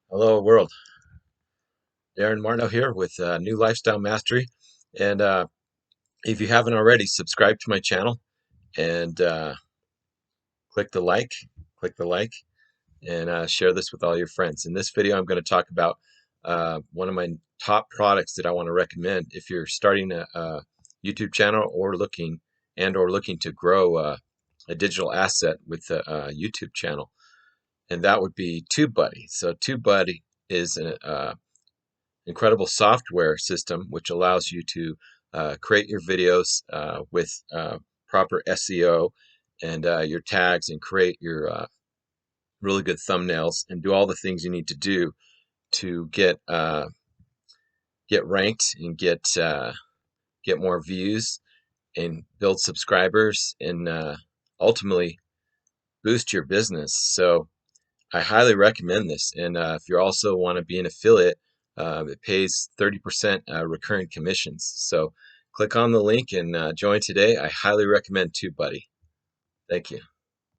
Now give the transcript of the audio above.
Hello, world. Darren Marno here with New Lifestyle Mastery. And if you haven't already, subscribe to my channel and click the like, click the like, and share this with all your friends. In this video, I'm going to talk about one of my top products that I want to recommend if you're starting a YouTube channel or looking to grow a digital asset with a YouTube channel, and that would be TubeBuddy. So TubeBuddy is an incredible software system which allows you to create your videos with proper SEO and your tags, and create your really good thumbnails and do all the things you need to do to get ranked and get more views and build subscribers and ultimately boost your business. So I highly recommend this. And if you also want to be an affiliate, it pays 30% recurring commissions. So click on the link and join today. I highly recommend TubeBuddy. Thank you.